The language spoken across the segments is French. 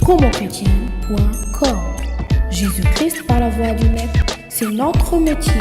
promochrétienne.com. Jésus-Christ par la voie du net, c'est notre métier.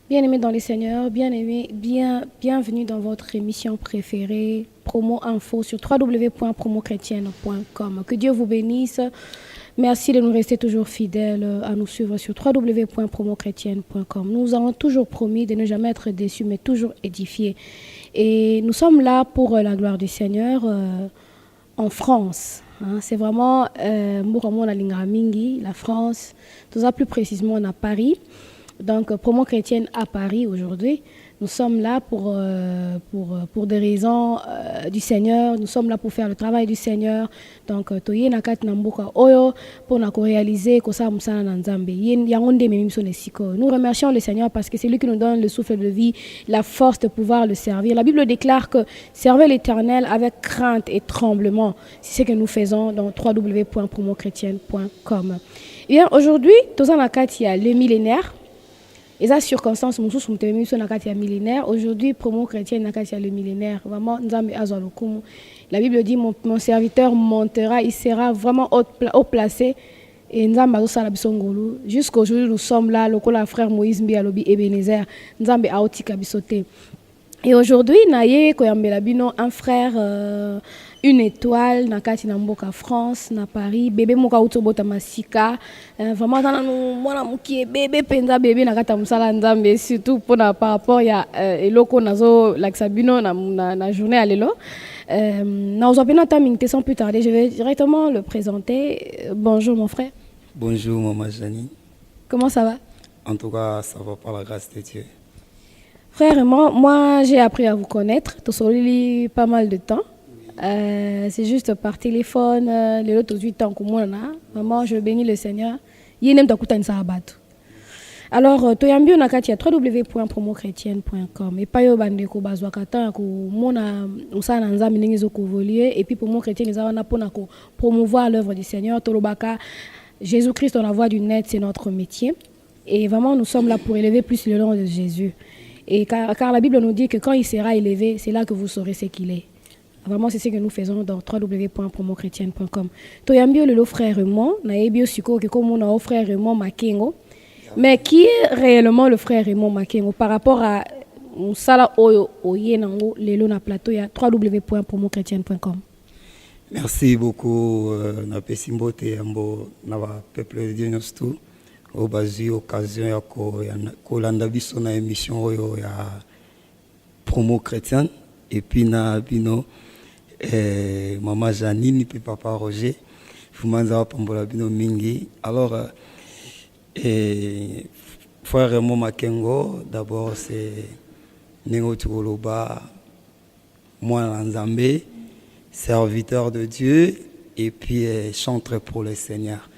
Bien-aimés dans les Seigneurs, bienvenue dans votre émission préférée, Promo Info sur www.promochrétienne.com. Que Dieu vous bénisse. Merci de nous rester toujours fidèles à nous suivre sur www.promochrétienne.com. Nous avons toujours promis de ne jamais être déçus, mais toujours édifiés. Et nous sommes là pour la gloire du Seigneur en France. C'est vraiment la France, tout ça plus précisément à Paris. Donc, Promo Chrétienne à Paris aujourd'hui. Nous sommes là pour des raisons du Seigneur. Nous sommes là pour faire le travail du Seigneur. Donc, toye nakat namboka oyo pour nous réaliser que ça musana nanzambe. Nous remercions le Seigneur parce que c'est lui qui nous donne le souffle de vie, la force de pouvoir le servir. La Bible déclare que servez l'Éternel avec crainte et tremblement. C'est ce que nous faisons dans www.promochrétienne.com. Bien, aujourd'hui, toza nakat il y a le millénaire. Et ça, circonstance, mon sous millénaire. Aujourd'hui, Promo Chrétienne Nakatia le millénaire. Vraiment, la Bible dit mon serviteur montera, il sera vraiment haut placé. Et jusqu'aujourd'hui, nous sommes là, le frère Moïse Mbialobi Ebenezer, Nzambe Aotika Bisote. Et aujourd'hui, naye koyambela bino un frère, une étoile, nakati na mboka France, na Paris, bébé moka utobota masika, vraiment dans nous mwana mukie bébé penza bébé nakata musala nzambe surtout pour par rapport ya eloko nazo laksa bino na journée à lelo. Na ozopena tamingte sans plus tarder, je vais directement le présenter. Bonjour mon frère. Bonjour maman Jani. Comment ça va? En tout cas, ça va par la grâce de Dieu. Frère, moi j'ai appris à vous connaître, tu as pas mal de temps. C'est juste par téléphone, les autres 8 ans que moi, vraiment je bénis le Seigneur. Alors, tu as bien www.promochrétienne.com et pas yo bandeko bazwakata ko mona usana nzambe ndenge zo kovoluer et puis Promo Chrétienne ils ont pour promouvoir l'œuvre du Seigneur tolobaka Jésus-Christ dans la voie du net, c'est notre métier et vraiment nous sommes là pour élever plus le nom de Jésus. Et car la Bible nous dit que quand il sera élevé, c'est là que vous saurez ce qu'il est. Vraiment, c'est ce que nous faisons dans www.promochrétienne.com. Toyambio le frère Raymond, naebio siko que comme on a frère Raymond Makengo. Mais qui est réellement le frère Raymond Makengo par rapport à Sala Oyo Oyenango lelo na plateau ya www.promochrétienne.com. Merci beaucoup na pesimbote ambo na peuple de Dieu nous au basi occasion ya kolanda biso na émission oyo ya Promo Chrétienne et puis na bino maman Janine puis papa Roger fumanza pambola bino mingi. Alors frère Raymond Makengo d'abord c'est Nengo Tukoloba moi Nzambe serviteur de Dieu et puis chanteur pour le Seigneur.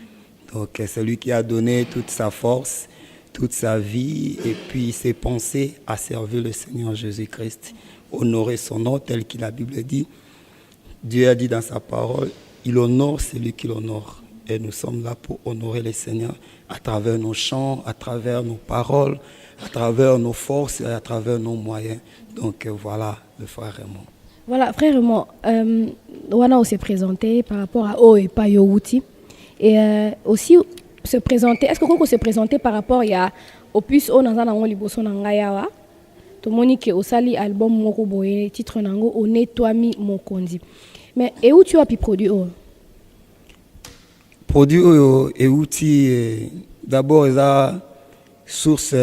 Donc c'est lui qui a donné toute sa force, toute sa vie et puis ses pensées à servir le Seigneur Jésus-Christ, honorer son nom tel que la Bible dit. Dieu a dit dans sa parole, il honore celui qui l'honore. Et nous sommes là pour honorer le Seigneur à travers nos chants, à travers nos paroles, à travers nos forces et à travers nos moyens. Donc voilà le frère Raymond. Voilà, frère Raymond, on s'est présenté par rapport à O et Payouti. Et aussi se présenter, est-ce qu'on peut se présenter par rapport au plus on a un liboso nangayawa to monique au sali album moko boye titre nango Onetwami Mokonzi. Mais et où tu as pu produire et outils d'abord la source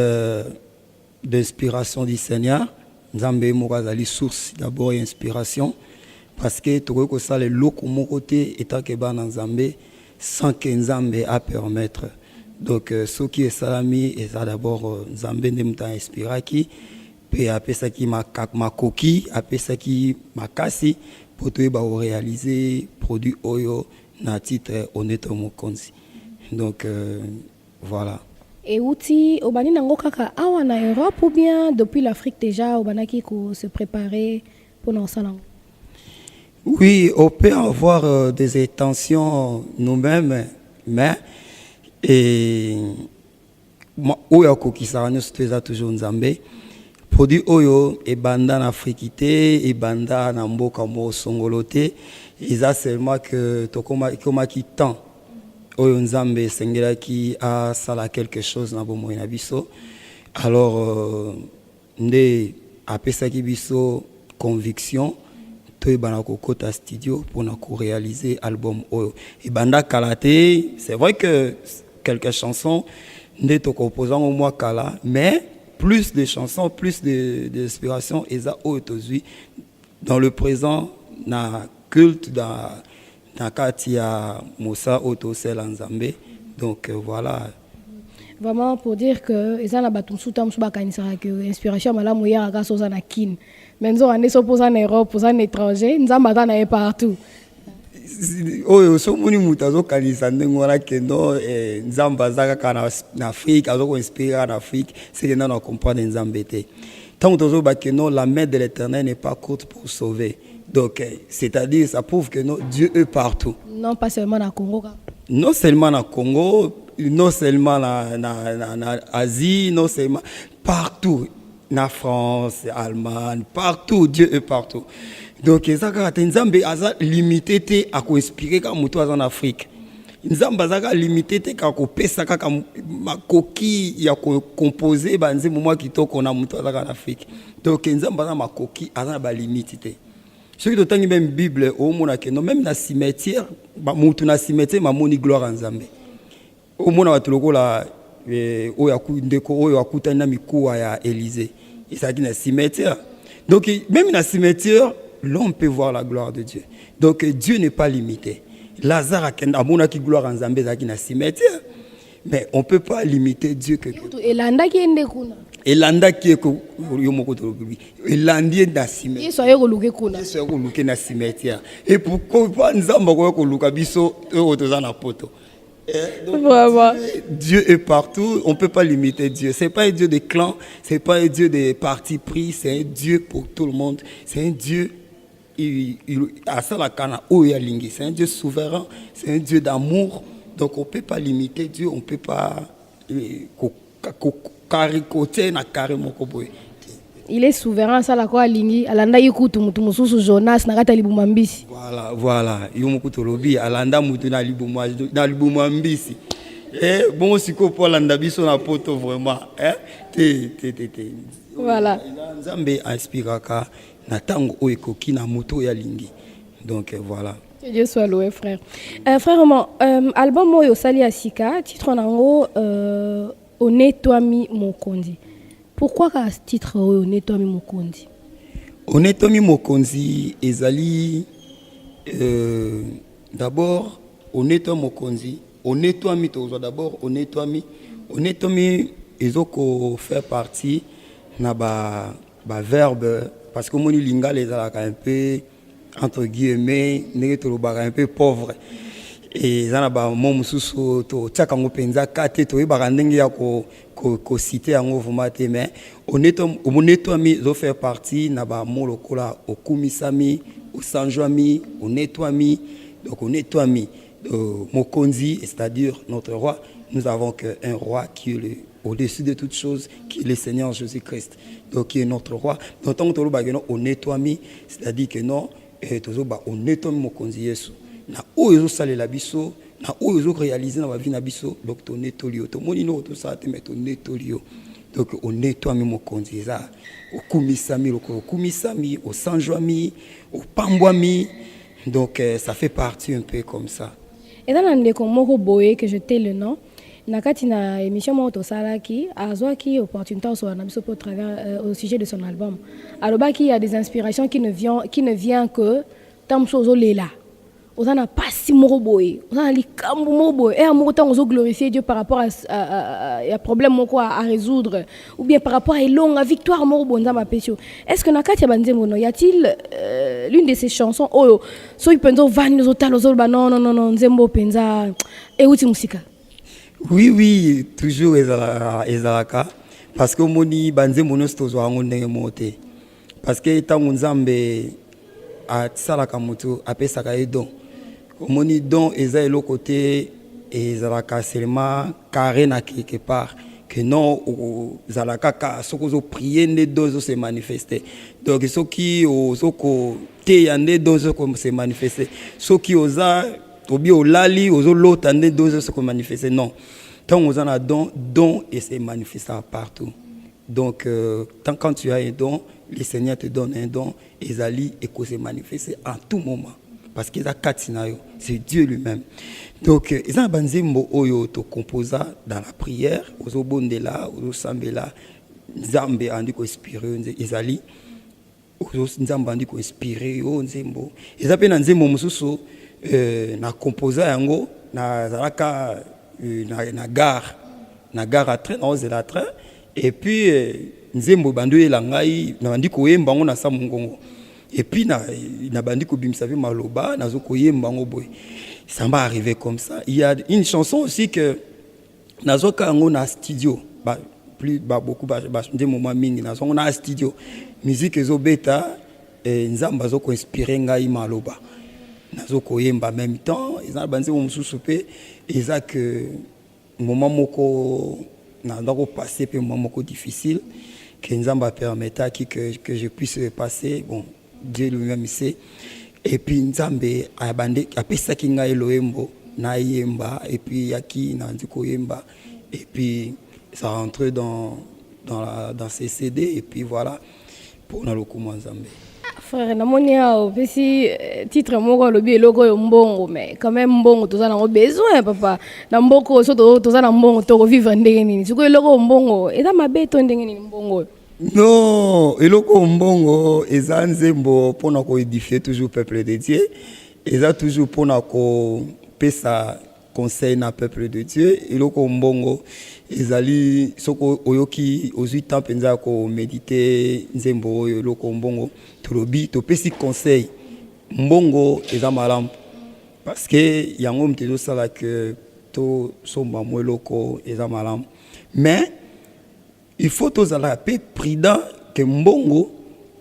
d'inspiration du Seigneur. Nzambe mokazali source d'abord inspiration parce que to ko ça le loko moko te etakeba na Nzambe sans que Nzambe a permettre. Donc ce qui est salami et ça d'abord Nzambe nemta inspiraki pe apesa ki makoki apesa ki makasi pour tout réaliser produit oyo na titre honnête mokonzi. Donc voilà. Et outi obani nango kaka awa na Europe ou bien depuis l'Afrique déjà obanaki ko se préparer pour nos salons? Oui, on peut avoir des intentions nous-mêmes, mais et oyo kokisa nous c'est toujours nzambe. Produit oyo e banda na Afrique e banda na mboka mo songolote, ils a seulement que tokoma ki temps oyo nzambe sengela ki a sala quelque chose na bomo na biso. Alors nde apesa ki biso conviction to bana kokota studio pour na ko réaliser album oyo e banda kalate. C'est vrai que quelques chansons nde to composant au mois kala, mais plus de chansons, plus d'inspiration et ça aujourd'hui dans le présent na culte dans Katia Moussa Oto Selanzambe. Donc voilà. Vraiment pour dire que ils ont la batum soutam subakanisa que inspiration malamu ya ga soza na kin. Menzo ane so posa en Europe, posa en étranger, nzamba na partout. Oyo so moni mutazo kanisa ndengora kendo nzamba zaka kana na Afrique azoko inspirer en Afrique, c'est que nous comprendre nzambe té. Tant que ba keno la main de l'Éternel n'est pas courte pour sauver. Donc c'est-à-dire ça prouve que non, Dieu est partout. Non pas seulement na Congo. Non seulement na Congo, non seulement na Asie, non seulement partout, na France, Allemagne, partout, Dieu est partout. Donc ezaka nzambe aza limité te à ko inspirer ka muto en Afrique. Nzambe azaka limité te ka ko pesa ka makoki ya ko composer banze moment kitoko na muto azaka en Afrique. Donc nzambe aza makoki aza ba limité te. Ce qui d'autant même Bible au mona que non même na cimetière ba mutu na cimetière ma moni gloire en nzambe. Au mona batuloko la o ya ku ndeko oyo akutana mikuwa ya Élysée. Il s'agit na cimetière. Donc même na cimetière l'homme peut voir la gloire de Dieu. Donc Dieu n'est pas limité. Lazare a mon qui gloire en Zambie qui na cimetière. Mais on ne peut pas limiter Dieu que Elanda qui est kuna. Elanda qui est yomoko to bibi. Elandi na cimetière. Yeso ayo luke kuna. Yeso ayo luke na cimetière. Et pourquoi nzamba ko luka biso o to za na poto. Donc, Dieu est partout, on ne peut pas limiter Dieu. Ce n'est pas un Dieu de clans, ce n'est pas un Dieu de partis pris, c'est un Dieu pour tout le monde. C'est un Dieu c'est un Dieu souverain, c'est un Dieu d'amour. Donc on ne peut pas limiter Dieu, on ne peut pas caricoter na carrément. Il est souverain, ça la quoi lingi alanda yikutu mutu mususu Jonas na kata libumambisi. Voilà, yomukutu lobi alanda mutu na libumambisi. Bon siko pour alanda biso na poto vraiment Voilà. Nzambe inspiraka na tango oekoki na moto ya lingi. Donc voilà. Que Dieu soit loué, frère. Frère Roman, album Oyo Sali Asika, titre nango Onetwami Mokondi. Pourquoi ce titre Onetwami Mokondi? Onetwami Mokondi ezali d'abord Onetwami Mokondi. Onetwami tozo d'abord Onetwami ezoko faire partie na ba verbe parce que moni linga les alaka un peu entre guillemets negetoloba un peu pauvre et zana ba momususu to tchaka ngopenza kate to ibaka ndenge ya ko citer en ovumate mais Onetwami zo faire partie na ba molokola okumisami osanjwami Onetwami donc Onetwami Mokonzi, c'est-à-dire notre roi. Nous avons qu'un roi qui est au-dessus de toutes choses, qui est le Seigneur Jésus-Christ, donc qui est notre roi. Donc tant que on est c'est-à-dire que non, on est Mokonzi Yesu. Na oyo sale la biso, na oyo réaliser na vie na biso, donc on est tolio. To monino tout ça te mettre on est tolio. Donc on est Mokonzi ça. Au kumisami, au kumisami, au sanjwami, au pambwami. Donc ça fait partie un peu comme ça. Et dans l'andeko moko boye que je t'ai le nom, nakati na émission moto salaki, azwaki opportunité au travers au sujet de son album. Aloba qu'il y a des inspirations qui ne vient que tamsozo lela. on a pas si moroboy, on a les cambo moroboy, et à mon temps on glorifier Dieu par rapport à problème à résoudre, ou bien par rapport à une longue victoire moroboy dans ma pécho. Est-ce que Nakatia Banzemono, y a-t-il l'une de ces chansons, oh, so il penso vanni nos hôtels, non, Nzembo penza, et outi musica? Oui, toujours ezalaka, parce que moni Banzemono stozo angondenge mote, parce que tant Nzambe a salaka moto apesaka edon. Moni don eza le côté et zalaka seulement carré na quelque part que non zalaka ka sokozo prier ne dozo se manifester donc ceux qui soko te yande dozo comme se manifester ceux qui oza obi olali ozo lota ne dozo se manifester non tant oza na don et se manifester partout donc tant quand tu as un don le Seigneur te donne un don et zali et que se manifester en tout moment. Parce que c'est Dieu lui-même. Donc, ils ont banzimbo oyo to composa dans la prière, aux obondela, aux sambela, nzambe andi ko inspirer ezali, aux nzambe andi ko inspirer yo nzembo. Ezape na nzembo mususu na composa yango na zalaka na gare à train, na la train et puis nzembo bandu elangai na bandi ko yemba ngo na samungongo. Et puis, na bandi ko bimsavi maloba, na zo koyemba ngo boy. Ça va arriver comme ça. Il y a une chanson aussi que na zo ka ngo na studio, beaucoup des moments mingi na zo na studio. Musique zo beta nzamba zo ko inspirer ngai maloba. Na zo koyemba en même temps, ils ont bandi mo mususu pe eza que moment moko na ndako passer pe moment moko difficile que nzamba permetta que je puisse passer bon Dieu lui-même sait. Et puis Nzambe a pesa kinga eloembo na yemba et puis yaki na ndiko yemba et puis ça rentre dans ces CD et puis voilà pour na lokumo Nzambe. Frère namonia opesi titre moko lobi eloko yo mbongo mais quand même mbongo toza na besoin papa na mboko so toza na mbongo to vivre ndenge nini siko eloko mbongo eza mabeto ndenge nini mbongo. Non, eloko mbongo eza nzembo pona ko édifier toujours peuple de Dieu. Eza toujours pona ko pesa conseil na peuple de Dieu. Eloko mbongo ezali soko oyoki ozui temps penza ko méditer nzembo eloko mbongo tolobi to pesi conseil. Mbongo eza malamu parce que yango mtezo sala que to somba mo eloko eza malamu. Mais il faut tous la paix prudent que mbongo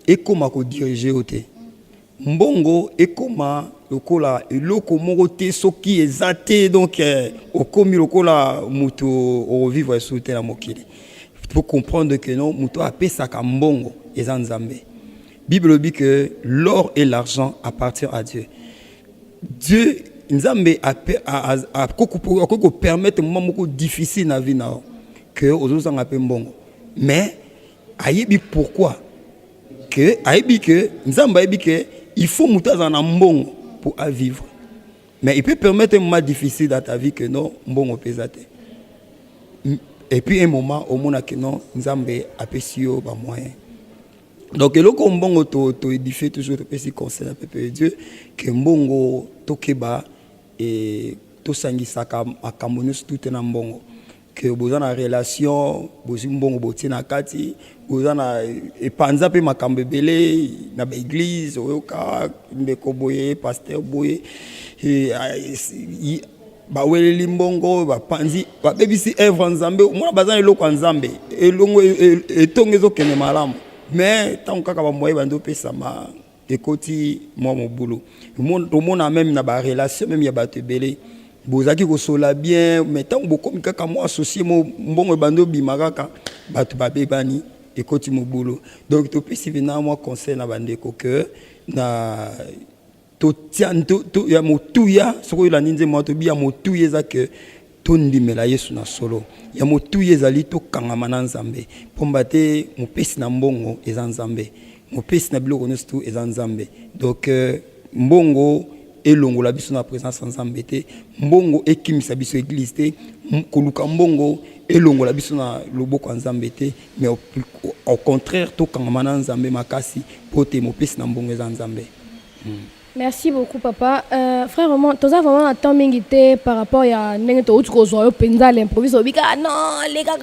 est comme à diriger au thé. Mbongo est comme le cola et le comoté ce qui est zaté donc au commis le cola muto au vivre sous la mokili. Il faut comprendre que non muto a paix ça comme mbongo et zanzambe. Bible dit que l'or et l'argent appartiennent à Dieu. Dieu nzambe a permettre un moment difficile dans la vie que aux autres en appellent mbongo. Mais ayebi pourquoi que ayebi que nzamba ayebi que il faut mutaza na mbongo pour vivre. Mais il peut permettre un moment difficile dans ta vie que non mbongo pesate. Et puis un moment au monde que non nzambe apesio ba moyen. Donc eloko mbongo to édifier toujours to pesi conseil à peuple de Dieu que mbongo tokeba et to sangisaka akamonus tout na mbongo. Que vous avez une relation, vous avez une bonne kati, vous avez un panza pe makambebele na l'église, vous avez un pasteur boye, ba wele limbongo, ba panzi, ba bebisi œuvre nzambe, moi bazan eloko nzambe, elongo etongezo kene malamu. Mais tant que ba moye bando pesa ma ekoti moi mon boulot. Tout le monde a même na ba relation même ya ba tebele. Bozaki ko sola bien mais tant beaucoup kaka moi associé mon mbongo bando bimaraka batu babé bani ekoti mo boulot. Donc to pesi vena moi conseil na bandeko que na to tianto to ya motuya soko la ninze mo to bia motuya za que to ndimela Yesu na solo. Ya motuya zali to kangama na Nzambe. Pombate mo pesi na mbongo eza Nzambe. Mo pesi na biloko nestu eza Nzambe. Donc mbongo elongo la biso na présence Nzambe te mbongo ekimisa biso église te koluka mbongo elongo la biso na loboko Nzambe te mais au contraire to kangama na Nzambe makasi pote mo pesi na mbongo eza Nzambe. Merci beaucoup, papa. Frère, vraiment, tu as vraiment un temps mingité par rapport à l'improviste. Non, les gars,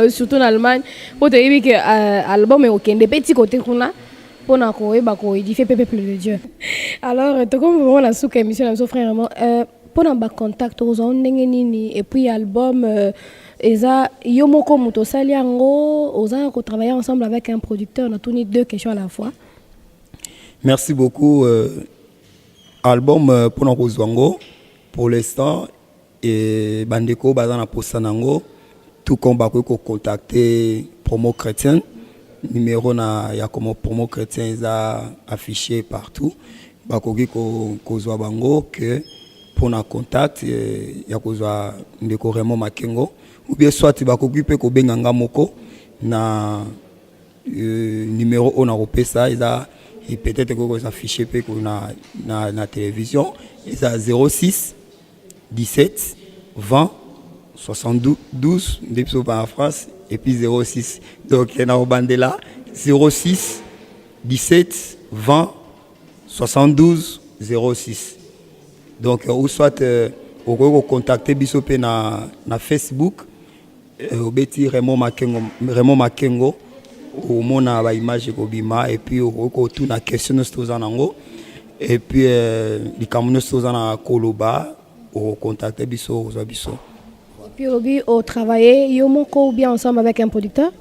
surtout en Allemagne. Pour te dire que l'album est ok. Des petits côtés qu'on a pour édifier le peuple de Dieu. Alors, tu comme vraiment la souka émission, frère, vraiment. Pour un contact, et puis l'album. Eza yomoko muto saliango oza ko travailler ensemble avec un producteur, on a tourné 2 questions à la fois. Merci beaucoup. Album pour nous Zwango pour l'instant et bandeko bazana posanango tout comme bako ko contacter Promo Chrétien numéro na ya comme Promo Chrétien eza affiché partout bako ko zwa bango que pour na contact ya ko zwa ndeko Raymond Makengo ou bien soit bako pe ko benganga moko na numéro on a repesa eza et peut-être que vous affichez na télévision. C'est à 06 17 20 72 depuis en France et puis 06. Donc il y a une bande là 06 17 20 72 06. Donc ou soit vous pouvez contacter Bisopé na Facebook au Betty Raymond Makengo. Au mona ba image ko bima et puis ko tout na question nos nango et puis les camerounais sont na koloba au contacter biso biso et puis au travailler yomoko ou bien ensemble avec un producteur.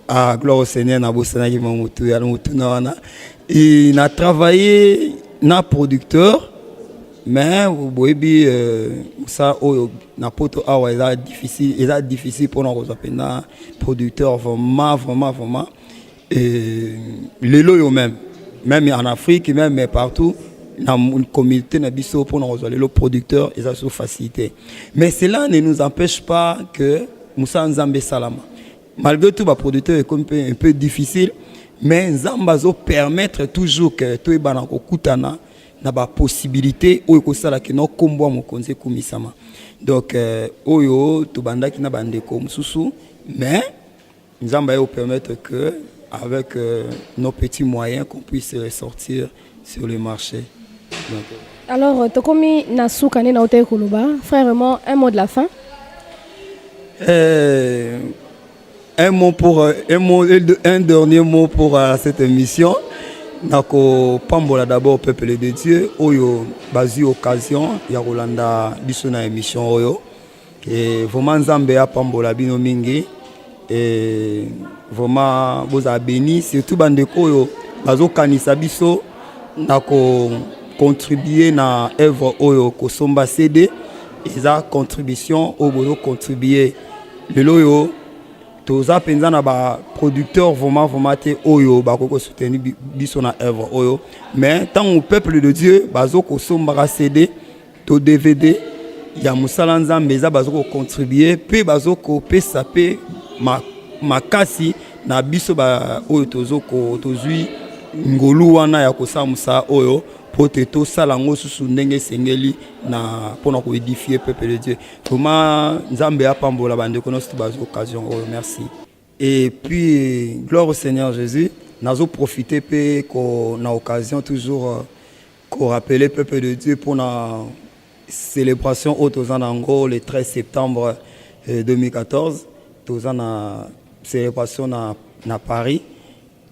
Ah gloire au Seigneur na bosana ki mamutu ya mutu na wana et na travailler na producteur mais vous voyez ça na poto awa est difficile pour nous appeler producteur vraiment et les loyaux même en Afrique même partout dans une communauté na biso pour nous les producteurs ils ont sous facilité mais cela ne nous empêche pas que Moussa Nzambe Salama malgré tout ba producteur est un peu difficile mais Nzamba zo permettre toujours que toi banako kutana na ba possibilité oyo ko sala ke no kombo mokonze kumisama donc oyo to bandaki na bandeko mususu mais Nzamba yo permettre que avec nos petits moyens qu'on puisse sortir sur le marché. Donc, alors tokomi na soukane na hotel Koloba frère vraiment un mot de la fin. Un dernier mot pour cette émission. Nako pambola d'abord peuple de Dieu oyo bazi occasion ya Rolanda biso na émission oyo et vraiment Nzambe a pambola bino mingi et vraiment boza béni surtout bandeko oyo bazo kanisa biso nako contribuer na œuvre oyo ko somba CD eza contribution au bozo contribuer le loyo toza penza na ba producteur vraiment te oyo ba ko soutenir biso na œuvre oyo mais tant au peuple de Dieu bazo ko somba CD to DVD ya musala Nzambe za bazo ko contribuer pe bazo ko pesa pe makasi na biso ba oyo tozo ko tozui ngolu wana ya ko samusa oyo poteto salango susu ndenge sengeli na pona ko édifier peuple de Dieu. Comment Nzambe a pambola bande ko notre base occasion. Oh, merci. Et puis gloire au Seigneur Jésus. Nazo profiter pe ko na occasion toujours ko rappeler peuple de Dieu pour na célébration au Tozanango le 13 septembre 2014. Tozana célébration na Paris.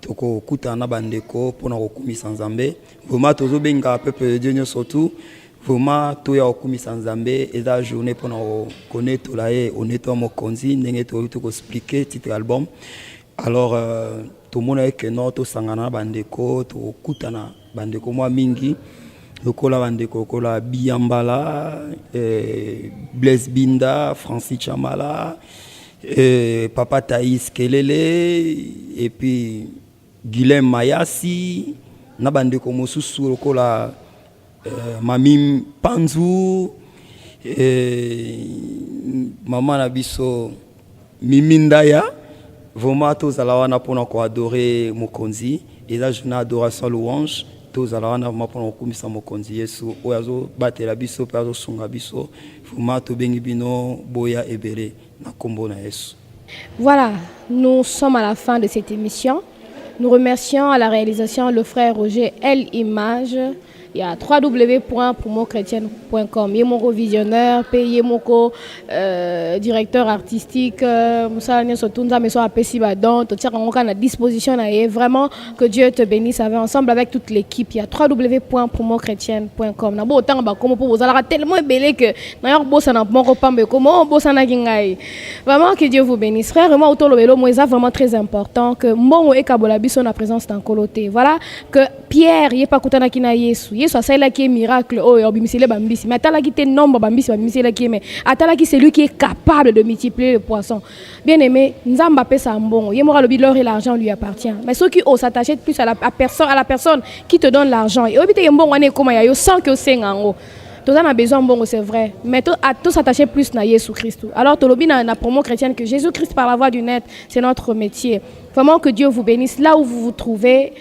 Toko kutana bandeko pona kokumisa Nzambe vraiment tozo benga peuple de Dieu surtout vraiment toya kokumisa Nzambe eza journée pona connaître laé honnêtement mokonzi ndenge to ko expliquer titre album alors tout le monde avec non to sangana bandeko to kutana bandeko moi mingi lokola bandeko kola Biambala Blaise Binda Francis Chamala Papa Thaïs Kelele et puis Guilhem Mayasi nabandeko mosusu lokola Mami Panzu Maman na biso Mimindaya vraiment tozala wana pona ko adorer mokonzi et là je adoration louange tozala wana vraiment pona kokumisa mokonzi Yesu oyazo batela biso pe azo sunga biso vraiment to bengi bino boya ebele na kombo na Yesu. Voilà, nous sommes à la fin de cette émission. Nous remercions à la réalisation le frère Roger L. Image. Il y a www.promochrétienne.com. Il y a mon revisionneur, il y a mon directeur artistique, Moussa Sotunza, mais soit Pessibadon, tu tiens à disposition. Vraiment, que Dieu te bénisse ensemble avec toute l'équipe. Il y a www.promochrétienne.com. Tellement belé que d'ailleurs, vraiment que Dieu vous bénisse. Frère, moi, autour de c'est vraiment très important que mon et Kabolabi sont la présence d'un coloté. Voilà que Pierre, il n'est pas content na Yesu. Yesu a ça qui est miracle. Oh, bimisile bambisi. Mais atala qui te nombre bambisi bimisile qui mais atala qui c'est lui qui est capable de multiplier le poisson. Bien aimé, Nzamba paie ça bon. Yemora le l'or et l'argent lui appartient. Mais ceux qui osent s'attacher plus à la personne qui te donne l'argent. Et obité yembo wane comme yayo sans que c'est en haut. Tout ça a besoin bon, c'est vrai. Mais à tous s'attacher plus à Jésus Christ. Alors, Tolobi na promo chrétienne que Jésus Christ par la voix du net, c'est notre métier. Vraiment que Dieu vous bénisse là où vous vous trouvez.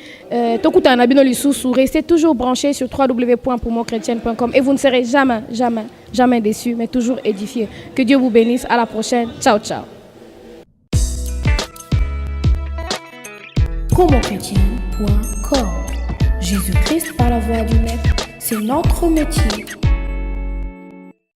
Restez toujours branchés sur www.promochrétienne.com et vous ne serez jamais déçus, mais toujours édifiés. Que Dieu vous bénisse. À la prochaine. Ciao, ciao. Promochrétienne.com. Jésus Christ par la voix du net, c'est notre métier.